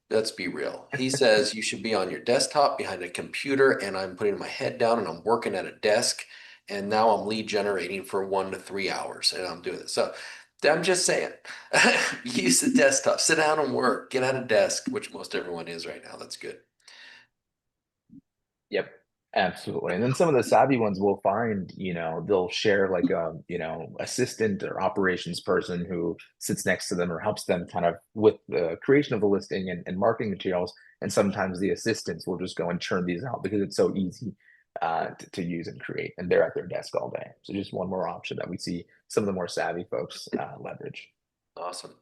Let's be real. He says you should be on your desktop behind a computer, and I'm putting my head down and I'm working at a desk, and now I'm lead generating for 1 to 3 hours, and I'm doing this. So I'm just saying, use the desktop, sit down and work, get at a desk, which most everyone is right now. That's good. Yep. Absolutely. And then some of the savvy ones will find, they'll share like a, assistant or operations person who sits next to them or helps them kind of with the creation of the listing and marketing materials. And sometimes the assistants will just go and churn these out because it's so easy to use and create. And they're at their desk all day. So just one more option that we see some of the more savvy folks leverage. Awesome.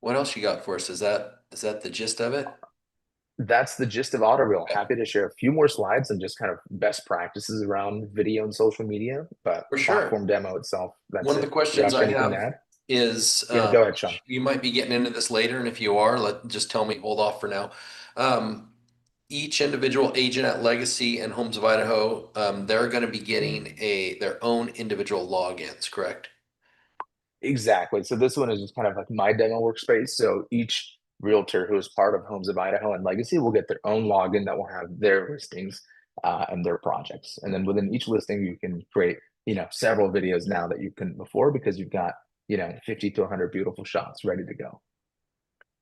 What else you got for us? Is that the gist of it? That's the gist of Autoreel. Okay. Happy to share a few more slides and just kind of best practices around video and social media, but For sure. platform demo itself, that's One of the it. questions Yash, I anything to have add? is, Yeah, go ahead, Sean. you might be getting into this later, and if you are, just tell me, hold off for now. Um, each individual agent at Legacy and Homes of Idaho, they're going to be getting their own individual logins, correct? Exactly. So this one is just kind of like my demo workspace. So each realtor who is part of Homes of Idaho and Legacy will get their own login that will have their listings and their projects. And then within each listing, you can create, several videos now that you couldn't before because you've got, 50 to 100 beautiful shots ready to go.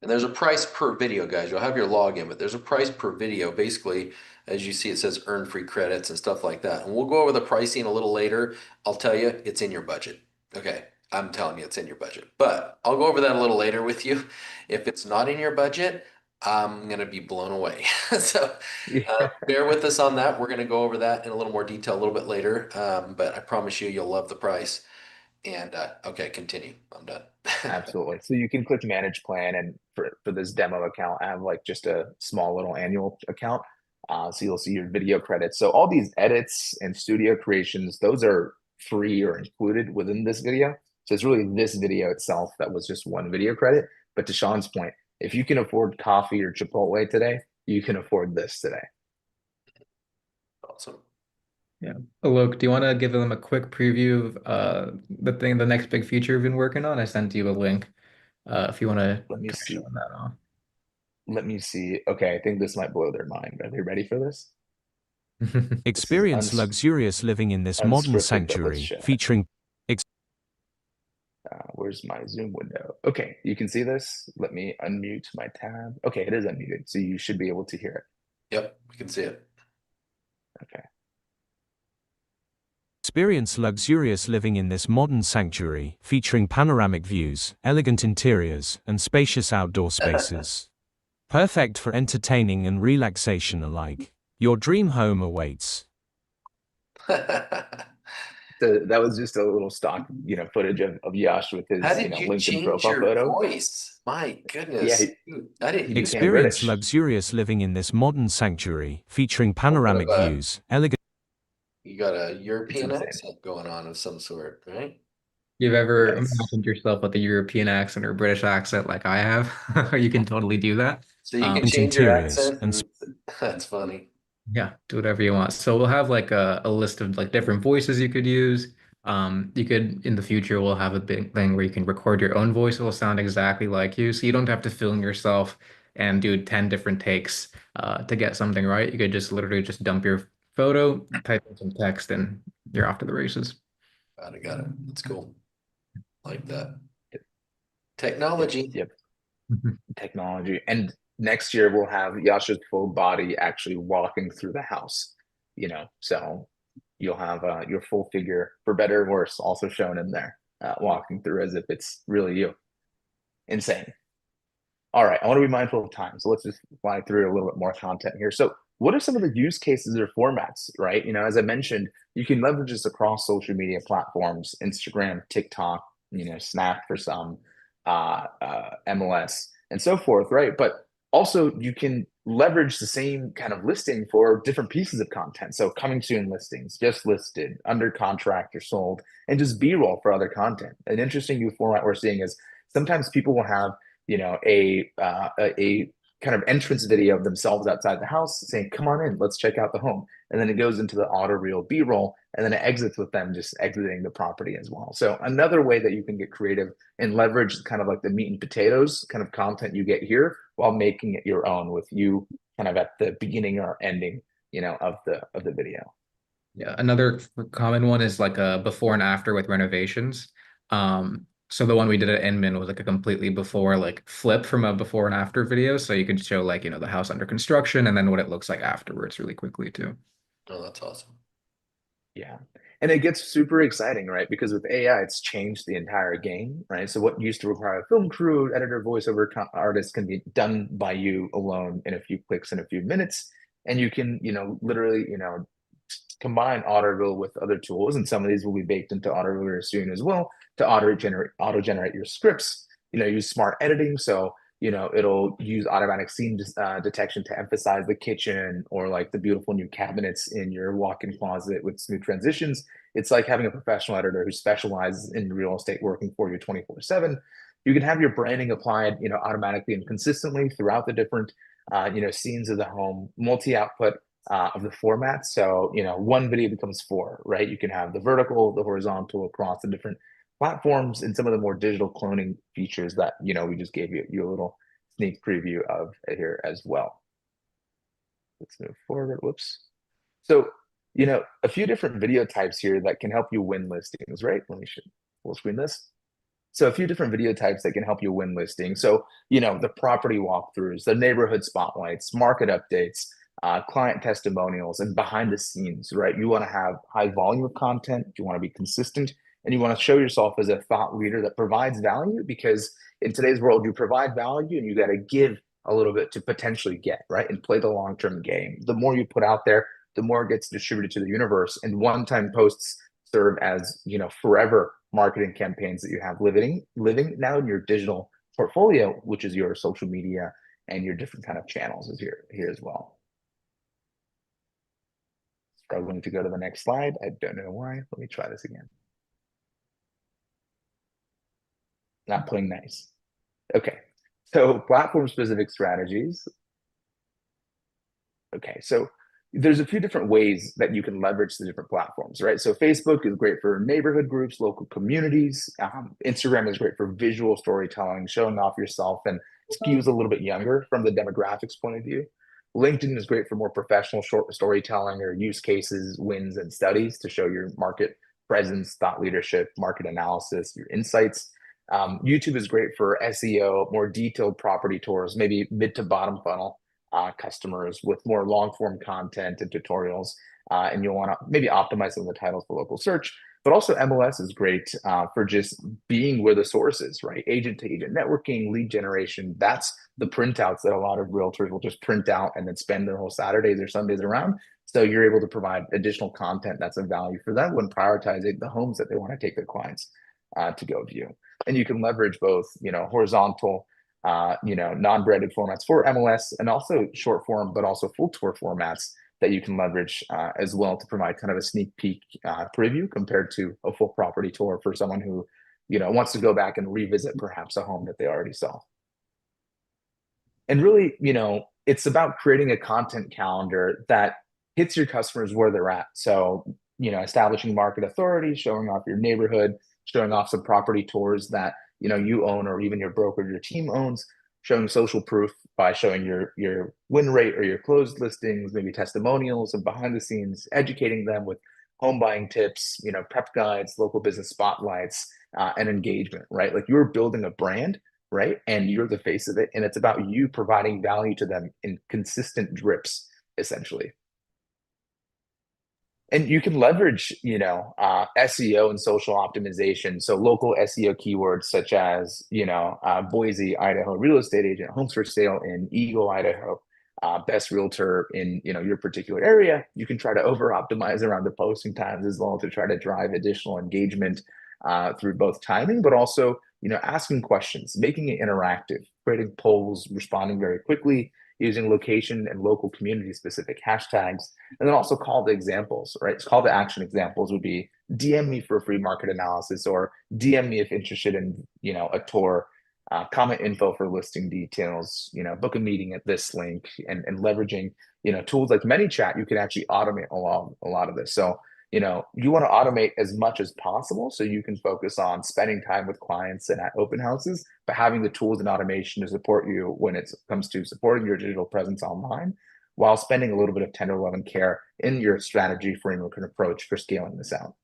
And there's a price per video, guys. You'll have your login, but there's a price per video. Basically, as you see, it says earn free credits and stuff like that. And we'll go over the pricing a little later. I'll tell you, it's in your budget. Okay, I'm telling you, it's in your budget. But I'll go over that a little later with you. If it's not in your budget, I'm gonna be blown away. So bear with us on that. We're gonna go over that in a little more detail a little bit later. But I promise you, you'll love the price. And okay, continue. I'm done. Absolutely. So you can click manage plan, and for this demo account, I have like just a small little annual account. So you'll see your video credits. So all these edits and studio creations, those are free or included within this video. So it's really this video itself that was just one video credit. But to Sean's point, if you can afford coffee or Chipotle today, you can afford this today. Awesome. Yeah. Alok, do you want to give them a quick preview of the next big feature we've been working on? I sent you a link if you want to Let me try see. showing that off. Let me see. Okay, I think this might blow their mind. Are they ready for this? This is Experience luxurious living in this modern unscripted, but let's sanctuary, show it. featuring Where's my Zoom window? Okay, you can see this. Let me unmute my tab. Okay, it is unmuted, so you should be able to hear Yep, we can see it. it. Okay. experience luxurious living in this modern sanctuary, featuring panoramic views, elegant interiors, and spacious outdoor spaces. Perfect for entertaining and relaxation alike. Your dream home awaits. So that was just a little stock, footage of Yash with How his, did you LinkedIn change profile your photo. voice? My Yeah, goodness. Dude, I didn't he use became Experience British. luxurious living in this modern sanctuary, featuring panoramic views, elegant. you got a It's European insane. accent going on of some sort, right? You've ever Yes. imagined yourself with a European accent or British accent like I have? You can totally do that. So you can change your Interiors accent and and that's funny. Yeah, do whatever you want. So we'll have like a list of like different voices you could use. You could in the future we'll have a big thing where you can record your own voice. It'll sound exactly like you. So you don't have to film yourself and do 10 different takes to get something right. You could just literally just dump your photo, type in some text, and you're off to the races. Got it. That's cool. Like that. Yep. Technology. Yep. Technology. And next year we'll have Yasha's full body actually walking through the house, so you'll have your full figure, for better or worse, also shown in there, walking through as if it's really you. Insane. All right, I want to be mindful of time, so let's just fly through a little bit more content here. So, what are some of the use cases or formats, right? As I mentioned, you can leverage this across social media platforms, Instagram, TikTok, Snap for some, MLS, and so forth, right? But also, you can leverage the same kind of listing for different pieces of content. So, coming soon listings, just listed, under contract or sold, and just B-roll for other content. An interesting new format we're seeing is sometimes people will have a kind of entrance video of themselves outside the house saying, "Come on in, let's check out the home." And then it goes into the AutoReel B-roll, and then it exits with them just exiting the property as well. So another way that you can get creative and leverage kind of like the meat and potatoes kind of content you get here while making it your own with you kind of at the beginning or ending, of the video. Yeah, another common one is like a before and after with renovations. So the one we did at Inman was like a completely before, like flip from a before and after video. So you could show like, the house under construction and then what it looks like afterwards really quickly too. Oh, that's awesome. Yeah. And it gets super exciting, right? Because with AI, it's changed the entire game, right? So what used to require a film crew, editor, voiceover artist can be done by you alone in a few clicks in a few minutes. And you can, literally, combine AutoReel with other tools. And some of these will be baked into AutoReel soon as well to auto generate your scripts, use smart editing. So it'll use automatic scene detection to emphasize the kitchen or like the beautiful new cabinets in your walk-in closet with smooth transitions. It's like having a professional editor who specializes in real estate working for you 24/7. You can have your branding applied, automatically and consistently throughout the different, scenes of the home, multi-output of the format. So, one video becomes four, right? You can have the vertical, the horizontal across the different platforms and some of the more digital cloning features that we just gave you a little sneak preview of here as well. Let's move forward. Whoops. So a few different video types here that can help you win listings, right? Let me full screen this. So a few different video types that can help you win listings. So the property walkthroughs, the neighborhood spotlights, market updates, client testimonials, and behind the scenes, right? You want to have high volume of content, you want to be consistent, and you want to show yourself as a thought leader that provides value, because in today's world, you provide value and you got to give a little bit to potentially get, right? And play the long-term game. The more you put out there, the more it gets distributed to the universe. And one-time posts serve as, forever marketing campaigns that you have living now in your digital portfolio, which is your social media and your different kind of channels is here as well. Struggling to go to the next slide. I don't know why. Let me try this again. Not playing nice. Okay. So platform specific strategies. Okay. So there's a few different ways that you can leverage the different platforms, right? So Facebook is great for neighborhood groups, local communities. Instagram is great for visual storytelling, showing off yourself, and skews a little bit younger from the demographics point of view. LinkedIn is great for more professional short storytelling or use cases, wins, and studies to show your market presence, thought leadership, market analysis, your insights. YouTube is great for SEO, more detailed property tours, maybe mid to bottom funnel customers with more long form content and tutorials. And you'll want to maybe optimize some of the titles for local search. But also MLS is great for just being where the source is, right? Agent to agent networking, lead generation. That's the printouts that a lot of realtors will just print out and then spend their whole Saturdays or Sundays around. So you're able to provide additional content that's of value for them when prioritizing the homes that they want to take their clients to go view. And you can leverage both, horizontal, non-branded formats for MLS and also short form, but also full tour formats that you can leverage as well to provide kind of a sneak peek preview compared to a full property tour for someone who, wants to go back and revisit perhaps a home that they already saw. And really, it's about creating a content calendar that hits your customers where they're at. So, establishing market authority, showing off your neighborhood, showing off some property tours that you own or even your broker, your team owns, showing social proof by showing your win rate or your closed listings, maybe testimonials and behind the scenes, educating them with home buying tips, prep guides, local business spotlights, and engagement, right? Like you're building a brand, right? And you're the face of it. And it's about you providing value to them in consistent drips, essentially. And you can leverage, SEO and social optimization. So local SEO keywords such as, Boise, Idaho real estate agent, homes for sale in Eagle, Idaho, best realtor in, your particular area. You can try to over optimize around the posting times as well to try to drive additional engagement through both timing, but also, asking questions, making it interactive, creating polls, responding very quickly, using location and local community specific hashtags, and then also call to examples, right? Call to action examples would be DM me for a free market analysis or DM me if interested in, a tour, comment info for listing details, book a meeting at this link and leveraging, tools like ManyChat, you can actually automate a lot of this. So, you want to automate as much as possible so you can focus on spending time with clients and at open houses, but having the tools and automation to support you when it comes to supporting your digital presence online, while spending a little bit of tender love and care in your strategy, framework, and approach for scaling this out.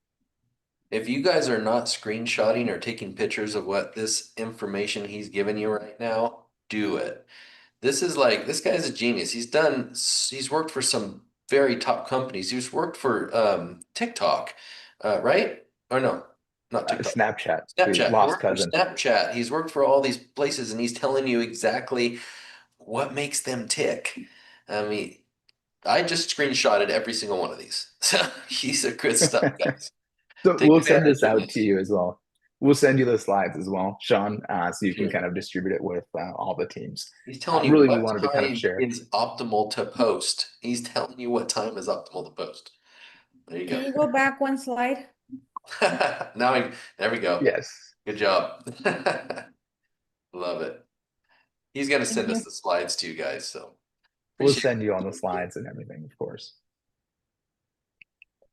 If you guys are not screenshotting or taking pictures of what this information he's giving you right now, do it. This guy's a genius. He's worked for some very top companies. He's worked for TikTok, right? Or no, not TikTok. Snapchat, his Snapchat. He lost worked for cousin. Snapchat. He's worked for all these places, and he's telling you exactly what makes them tick. I mean, I just screenshotted every single one of these. So he's a good stuff, guys. So Take we'll send this advantage of out to this. you as well. We'll send you the slides as well, Sean, so you can Sure. kind of distribute it with all the teams. He's telling you Really, we what wanted to kind of time share. is optimal to post. He's telling you what time is optimal to post. There you Can go. you go back one slide? There we go. Yes, Good job. Love it. He's gonna Thank send us you. the slides too, guys. So we'll appreciate send you on the it. slides and everything, of course.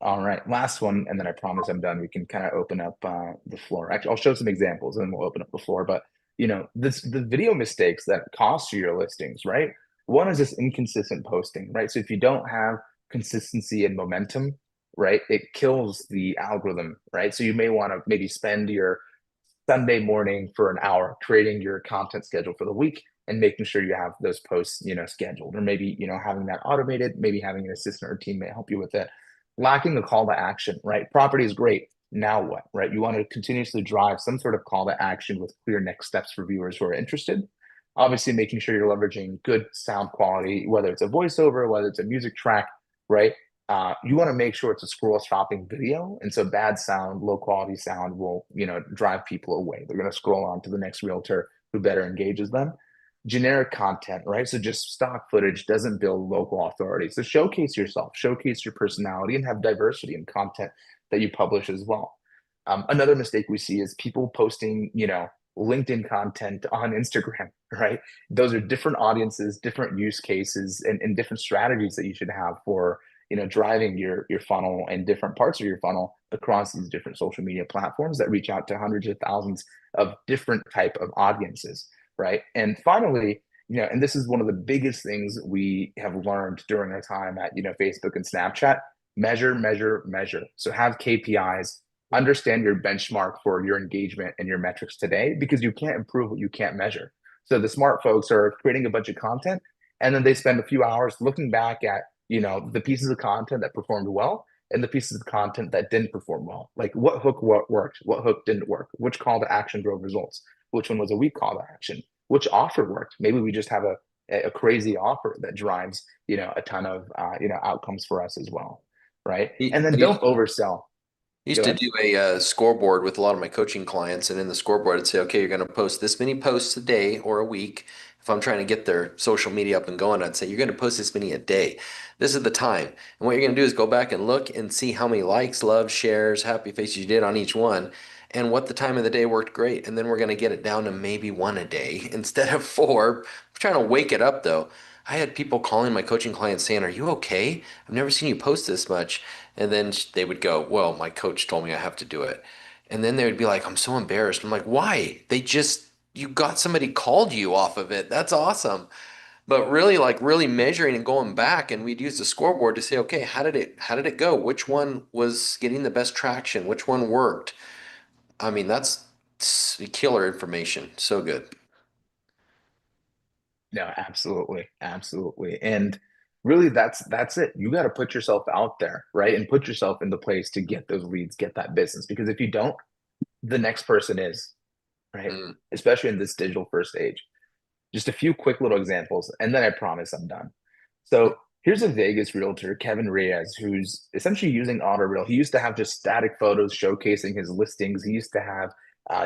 All right, last one, and then I promise I'm done. We can kind of open up the floor. Actually, I'll show some examples, and then we'll open up the floor. But the video mistakes that cost you your listings, right? One is this inconsistent posting, right? So if you don't have consistency and momentum, right, it kills the algorithm, right? So you may want to maybe spend your Sunday morning for an hour creating your content schedule for the week and making sure you have those posts, scheduled, or maybe, having that automated, maybe having an assistant or teammate help you with it. Lacking a call to action, right? Property is great. Now what, right? You want to continuously drive some sort of call to action with clear next steps for viewers who are interested. Obviously, making sure you're leveraging good sound quality, whether it's a voiceover, whether it's a music track, right? You want to make sure it's a scroll stopping video. And so bad sound, low quality sound will, drive people away. They're going to scroll on to the next realtor who better engages them. Generic content, right? So just stock footage doesn't build local authority. So showcase yourself, showcase your personality, and have diversity in content that you publish as well. Another mistake we see is people posting, LinkedIn content on Instagram, right? Those are different audiences, different use cases, and different strategies that you should have for driving your funnel and different parts of your funnel across these different social media platforms that reach out to hundreds of thousands of different type of audiences, right? And finally, and this is one of the biggest things we have learned during our time at Facebook and Snapchat: measure, measure, measure. So have KPIs, understand your benchmark for your engagement and your metrics today, because you can't improve what you can't measure. So the smart folks are creating a bunch of content, and then they spend a few hours looking back at the pieces of content that performed well and the pieces of content that didn't perform well. Like what hook worked, what hook didn't work, which call to action drove results, which one was a weak call to action, which offer worked. Maybe we just have a crazy offer that drives a ton of outcomes for us as well, right? And then I used don't oversell. I Go used to ahead. do a scoreboard with a lot of my coaching clients, and in the scoreboard, I'd say, okay, you're going to post this many posts a day or a week. If I'm trying to get their social media up and going, I'd say you're going to post this many a day. This is the time. And what you're going to do is go back and look and see how many likes, loves, shares, happy faces you did on each one, and what the time of the day worked great. And then we're going to get it down to maybe one a day instead of four. I'm trying to wake it up though. I had people calling my coaching clients saying, "Are you okay? I've never seen you post this much." And then they would go, "Well, my coach told me I have to do it." And then they would be like, "I'm so embarrassed." I'm like, "Why? You got somebody called you off of it. That's awesome." But really, like really measuring and going back, and we'd use the scoreboard to say, okay, how did it go? Which one was getting the best traction? Which one worked? I mean, that's killer information. So good. No, absolutely, absolutely. And really that's it. You got to put yourself out there, right? And put yourself in the place to get those leads, get that business. Because if you don't, the next person is, right? Mm. Especially in this digital first age. Just a few quick little examples, and then I promise I'm done. So here's a Vegas realtor, Kevin Reyes, who's essentially using AutoReel. He used to have just static photos showcasing his listings. He used to have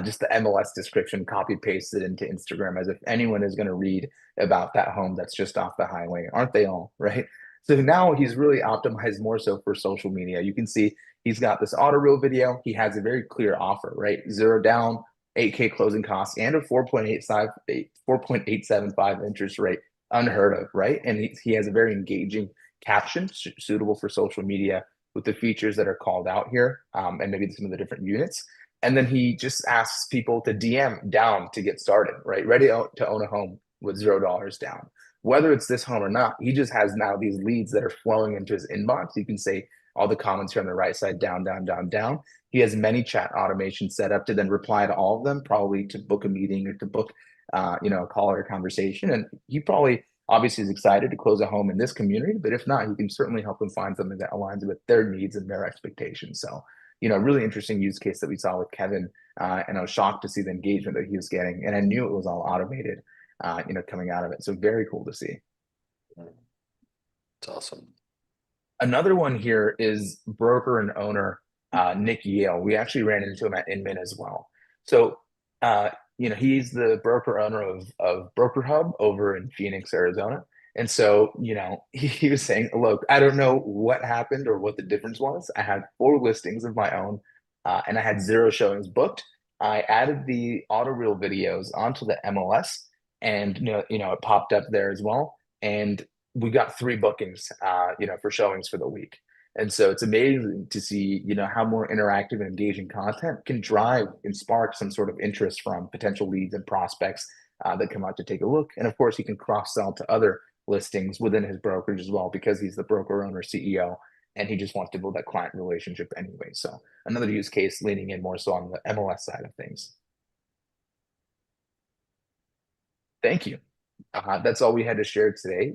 just the MLS description copy pasted into Instagram, as if anyone is going to read about that home that's just off the highway. Aren't they all, right? So now he's really optimized more so for social media. You can see he's got this AutoReel video. He has a very clear offer, right? Zero down, 8K closing costs, and a 4.875 interest rate. Unheard of, right? And he has a very engaging caption suitable for social media with the features that are called out here, and maybe some of the different units. And then he just asks people to DM down to get started, right? Ready to own a home with $0 down. Whether it's this home or not, he just has now these leads that are flowing into his inbox. You can say, all the comments are on the right side, down, down, down, down. He has many chat automations set up to then reply to all of them, probably to book a meeting or to book, a call or a conversation. And he probably obviously is excited to close a home in this community, but if not, he can certainly help them find something that aligns with their needs and their expectations. So, really interesting use case that we saw with Kevin. And I was shocked to see the engagement that he was getting. And I knew it was all automated, coming out of it. So very cool to see. It's awesome. Another one here is broker and owner Nick Yale. We actually ran into him at Inman as well. So, he's the broker owner of Broker Hub over in Phoenix, Arizona. And so, he was saying, look, I don't know what happened or what the difference was. I had 4 listings of my own, and I had 0 showings booked. I added the AutoReel videos onto the MLS, and it popped up there as well. And we got 3 bookings, for showings for the week. And so it's amazing to see, how more interactive and engaging content can drive and spark some sort of interest from potential leads and prospects that come out to take a look. And of course, he can cross sell to other listings within his brokerage as well, because he's the broker owner CEO and he just wants to build that client relationship anyway. So another use case leaning in more so on the MLS side of things. Thank you. That's all we had to share today.